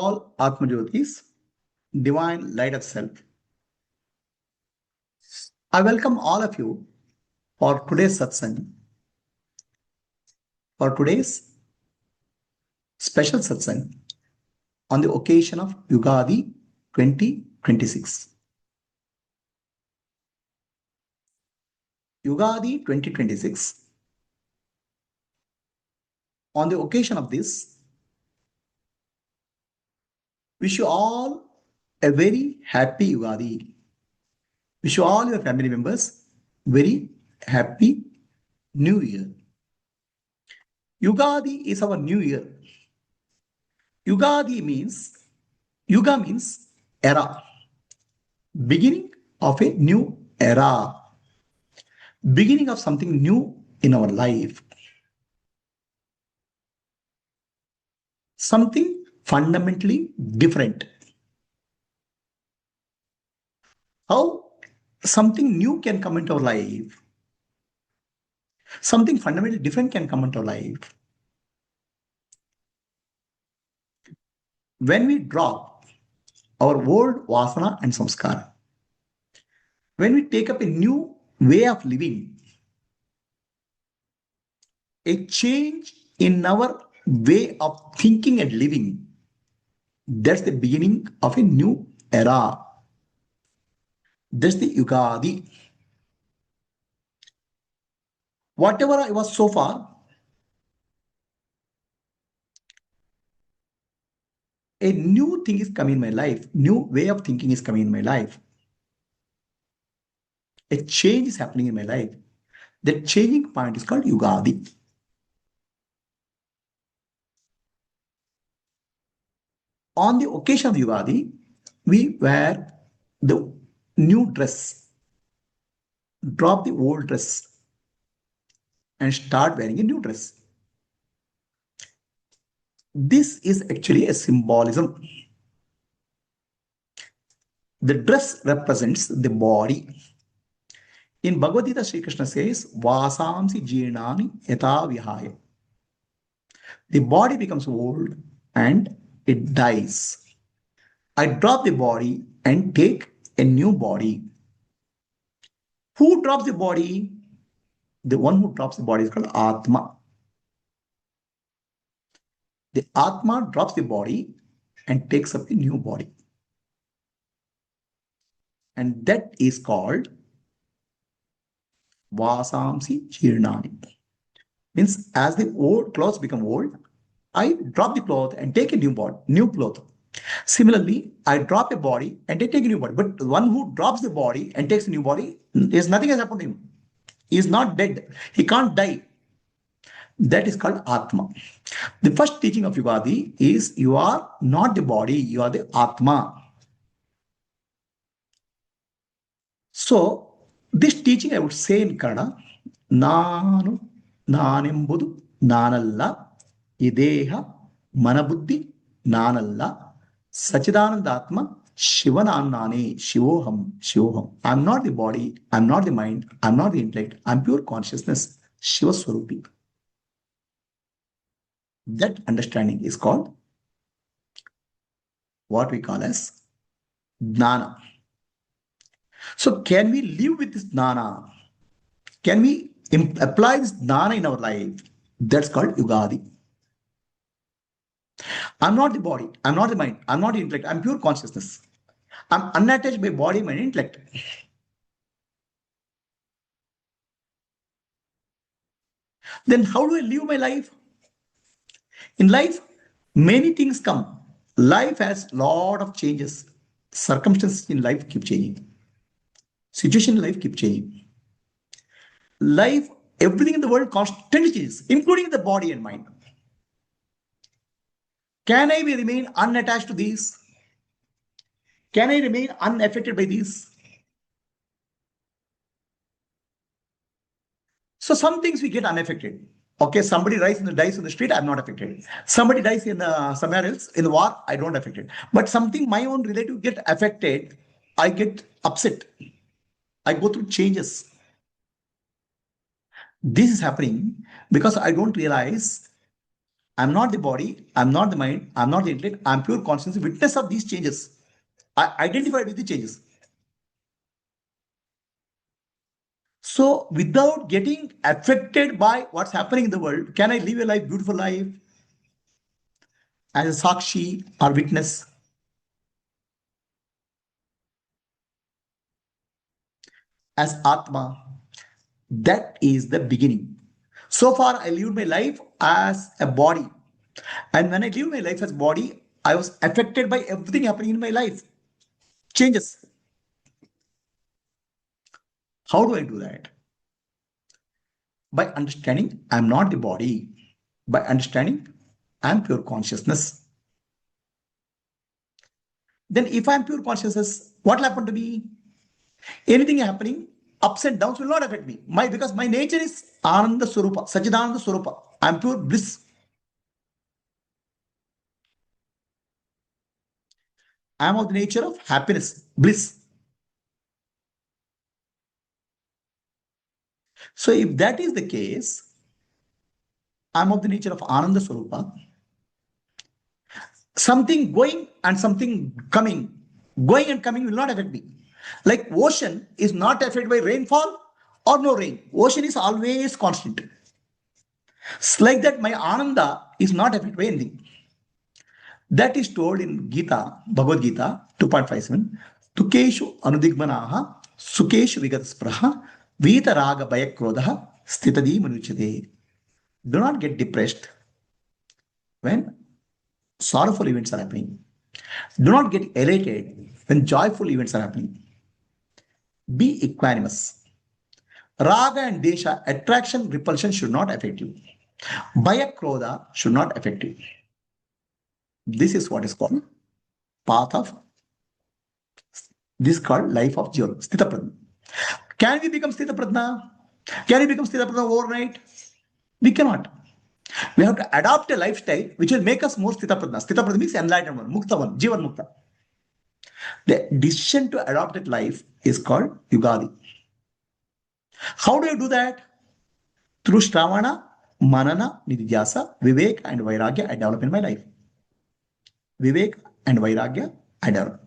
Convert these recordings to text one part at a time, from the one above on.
all Atma Jyotis, divine light of self. I welcome all of you for today's satsang, for today's special satsang on the occasion of Ugadi 2026. Ugadi 2026. On the occasion of this, wish you all a very happy Ugadi. Wish you all your family members very happy New Year. Ugadi is our new year. Ugadi means, Yuga means era. Beginning of a new era. Beginning of something new in our life. Something fundamentally different. How something new can come into our life? Something fundamentally different can come into our life. When we drop our old vasana and samskara, when we take up a new way of living, a change in our way of thinking and living, that's the beginning of a new era. That's the Ugadi. Whatever I was so far, a new thing is coming in my life. New way of thinking is coming in my life. A change is happening in my life. That changing point is called Ugadi. On the occasion of Ugadi, we wear the new dress, drop the old dress, and start wearing a new dress. This is actually a symbolism. The dress represents the body. In Bhagavad Gita, Sri Krishna says, Vasamsi jirnani yata vihaya. The body becomes old and it dies. I drop the body and take a new body. Who drops the body? The one who drops the body is called Atma. The Atma drops the body and takes up a new body. And that is called Vasamsi Chirnani. Means as the old clothes become old, I drop the cloth and take a new body, new cloth. Similarly, I drop a body and I take a new body. But the one who drops the body and takes a new body, is nothing has happened to him. He is not dead. He can't die. That is called Atma. The first teaching of Ugadi is you are not the body, you are the Atma. So, this teaching I would say in Kannada, Nanu, Nanembudu, Nanalla, Ideha, Manabuddhi, Nanalla, Sachidanandatma, Shivanannane, Shivoham, Shivoham. I'm not the body, I'm not the mind, I'm not the intellect, I'm pure consciousness, Shiva Swarupi. That understanding is called what we call as Jnana. So can we live with this Jnana? Can we apply this Jnana in our life? That's called Ugadi. I'm not the body, I'm not the mind, I'm not the intellect, I'm pure consciousness. I'm unattached by body, mind, intellect. Then how do I live my life? In life, many things come. Life has a lot of changes. Circumstances in life keep changing. Situation in life keep changing. Life, everything in the world constantly changes, including the body and mind. Can I remain unattached to these? Can I remain unaffected by these? So some things we get unaffected. Okay, somebody dies in the street, I'm not affected. Somebody dies in somewhere else in the war, I don't affect it. But something my own relative get affected, I get upset. I go through changes. This is happening because I don't realize I'm not the body, I'm not the mind, I'm not the intellect, I'm pure consciousness, witness of these changes. I identified with the changes. So, without getting affected by what's happening in the world, can I live a life, beautiful life, as a sakshi or witness? As Atma? That is the beginning. So far, I lived my life as a body. And when I lived my life as body, I was affected by everything happening in my life. Changes. How do I do that? By understanding I'm not the body. By understanding I'm pure consciousness. Then if I'm pure consciousness, what will happen to me? Anything happening, ups and downs will not affect me. Because my nature is Ananda Swarupa, Sachidananda Swarupa. I'm pure bliss. I'm of the nature of happiness, bliss. So if that is the case, I'm of the nature of Ananda Swarupa. Something going and something coming, going and coming will not affect me. Like ocean is not affected by rainfall or no rain. Ocean is always constant. It's like that, my Ananda is not affected by anything. That is told in Gita, Bhagavad Gita 2.57. Tukeshu anudigmanaha, sukeshu vigataspraha, vita raga bayakrodaha, stitadi manuchade. Do not get depressed when sorrowful events are happening. Do not get elated when joyful events are happening. Be equanimous. Raga and desha, attraction, repulsion should not affect you. Bhaya, krodha should not affect you. This is what is called path of, this is called life of Jiva, Sthita Prajna. Can we become Sthita Prajna? Can we become Sthita Prajna overnight? We cannot. We have to adopt a lifestyle which will make us more Sthita Prajna. Sthita Prajna means enlightened one, Mukta one, Jivan Mukta. The decision to adopt that life is called Ugadi. How do you do that? Through Shravana, Manana, Nidhyasa, Vivek and Vairagya I develop in my life. Vivek and Vairagya I develop.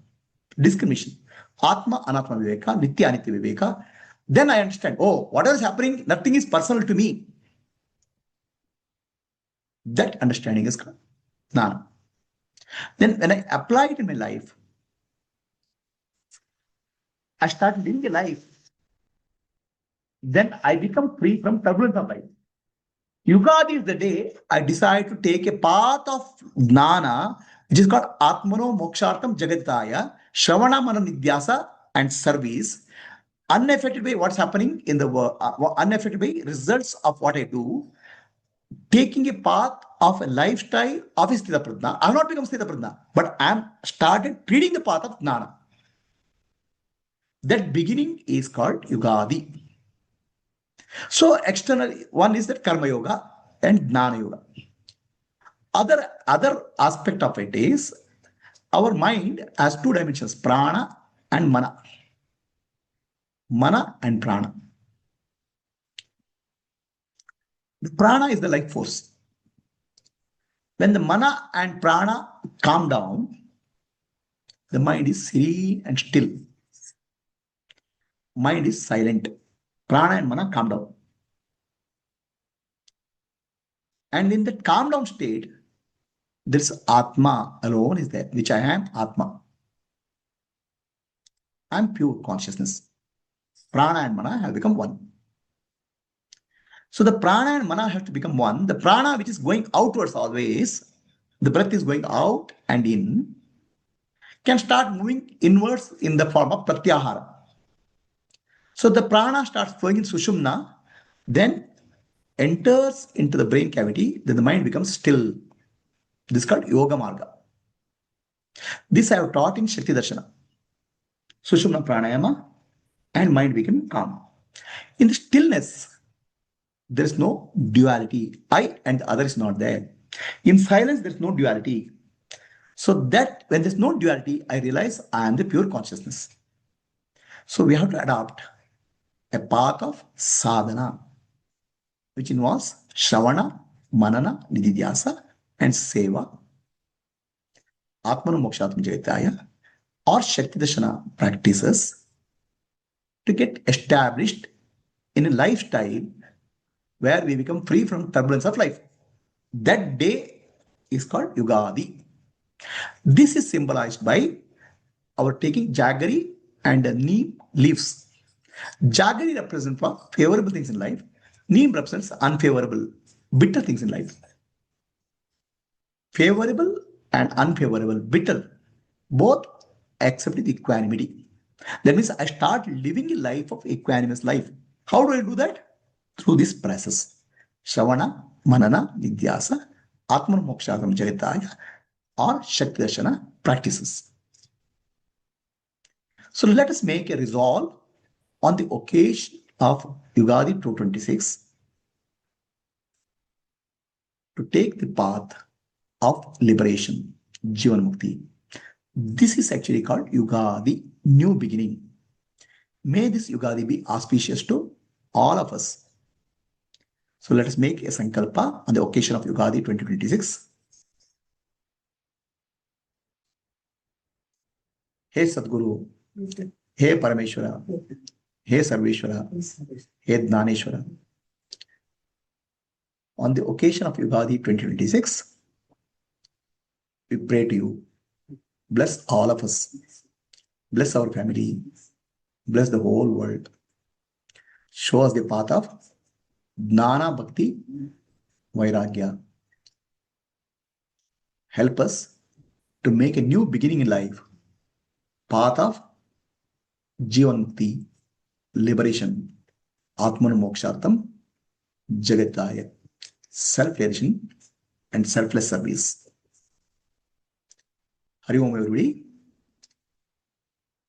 Discrimination. Atma, Anatma Viveka, Nitya, Anitya Viveka. Then I understand, oh, whatever is happening, nothing is personal to me. That understanding is called Jnana. Then when I apply it in my life, I start living a life. Then I become free from turbulence of life. Yugadi is the day I decide to take a path of Jnana, which is called Atmano Mokshartam Jagataya, Shravana Mananidhyasa and service, unaffected by what's happening in the world, unaffected by results of what I do, taking a path of a lifestyle of a Sthita Prajna. I have not become Sthita Prajna, but I am started treating the path of Jnana. That beginning is called Yugadi. So external one is that Karma Yoga and Jnana Yoga. Other aspect of it is our mind has two dimensions, prana and mana. Mana and prana. The prana is the life force. When the mana and prana calm down, the mind is serene and still. Mind is silent. Prana and mana calm down. And in that calm down state, this Atma alone is there, which I am Atma. I am pure consciousness. Prana and mana have become one. So the prana and mana have to become one. The prana, which is going outwards always, the breath is going out and in, can start moving inwards in the form of pratyahara. So the prana starts flowing in sushumna, then enters into the brain cavity, then the mind becomes still. This is called yoga marga. This I have taught in Shakti Darshana. Sushumna pranayama and mind becoming calm. In the stillness, there is no duality. I and the other is not there. In silence, there is no duality. So that when there's no duality, I realize I am the pure consciousness. So we have to adopt a path of sadhana, which involves Shravana, Manana, Nididhyasa, and Seva, Atmanu Mokshatam Jayataya, or Shakti Darshana practices to get established in a lifestyle where we become free from turbulence of life. That day is called Ugadi. This is symbolized by our taking jaggery and neem leaves. Jaggery represents favorable things in life. Neem represents unfavorable, bitter things in life. Favorable and unfavorable, bitter, both accept with equanimity. That means I start living a life of equanimous life. How do I do that? Through this process. Shravana, Manana, Nidyasa, Atman Mokshadam Jaritaya, or Shakti Darshana practices. So let us make a resolve on the occasion of Ugadi 226 to take the path of liberation, Jivan Mukti. This is actually called Ugadi, new beginning. May this Ugadi be auspicious to all of us. So let us make a sankalpa on the occasion of Ugadi 2026. Hey Sadguru, Hey Parameshwara, Hey Sarveshwara, Hey Dnaneshwara. On the occasion of Ugadi 2026, we pray to you. Bless all of us. Bless our family. Bless the whole world. Show us the path of Jnana Bhakti Vairagya. Help us to make a new beginning in life. Path of Jivan Mukti, liberation, Atman Mokshartam, Jagataya, self-realization and selfless service. Hari Om everybody.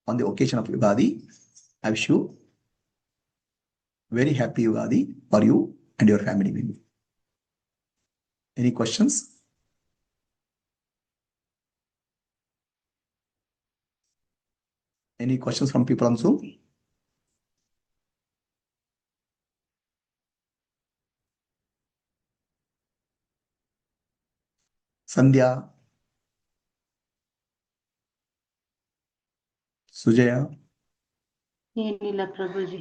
On the occasion of Ugadi, I wish you very happy Ugadi for you and your family member. Any questions? Any questions from people on Zoom? Sandhya, Sujaya. ಏನಿಲ್ಲ ಪ್ರಭುಜಿ.